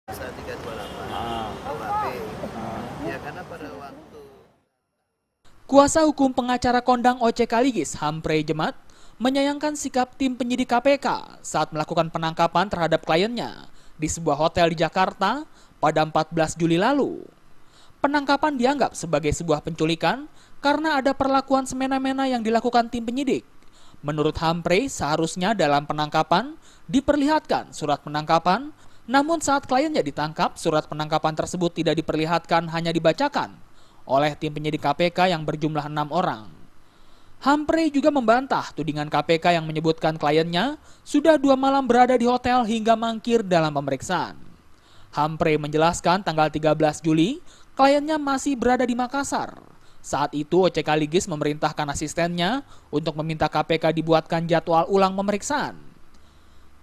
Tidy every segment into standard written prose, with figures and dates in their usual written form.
Pasal 328 Ah, KUHP. Ya karena pada waktu Kuasa hukum pengacara kondang OC Kaligis, Hampre Jemat, menyayangkan sikap tim penyidik KPK saat melakukan penangkapan terhadap kliennya di sebuah hotel di Jakarta pada 14 Juli lalu. Penangkapan dianggap sebagai sebuah penculikan karena ada perlakuan semena-mena yang dilakukan tim penyidik. Menurut Hampre, seharusnya dalam penangkapan diperlihatkan surat penangkapan, namun saat kliennya ditangkap, surat penangkapan tersebut tidak diperlihatkan, hanya dibacakan oleh tim penyidik KPK yang berjumlah 6 orang. Hampre juga membantah tudingan KPK yang menyebutkan kliennya sudah 2 malam berada di hotel hingga mangkir dalam pemeriksaan. Hampre menjelaskan tanggal 13 Juli, kliennya masih berada di Makassar. Saat itu OC Kaligis memerintahkan asistennya untuk meminta KPK dibuatkan jadwal ulang pemeriksaan.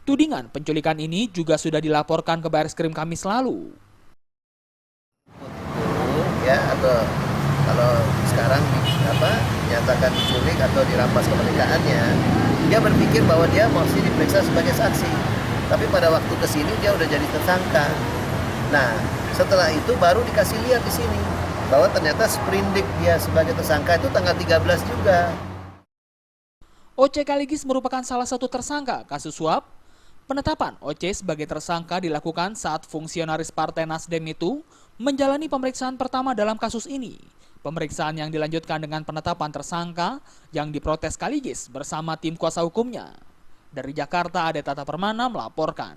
Tudingan penculikan ini juga sudah dilaporkan ke Bareskrim Kamis lalu. ya atau kalau sekarang nyatakan diculik atau dirampas kemerdekaannya, dia berpikir bahwa dia masih diperiksa sebagai saksi. Tapi pada waktu kesini dia udah jadi tersangka. Nah, setelah itu baru dikasih lihat di sini bahwa ternyata sprindik dia sebagai tersangka itu tanggal 13 juga. OC Kaligis merupakan salah satu tersangka kasus suap. Penetapan OC sebagai tersangka dilakukan saat fungsionaris Partai Nasdem itu menjalani pemeriksaan pertama dalam kasus ini. Pemeriksaan yang dilanjutkan dengan penetapan tersangka yang diprotes Kaligis bersama tim kuasa hukumnya. Dari Jakarta, Ade Tata Permana melaporkan.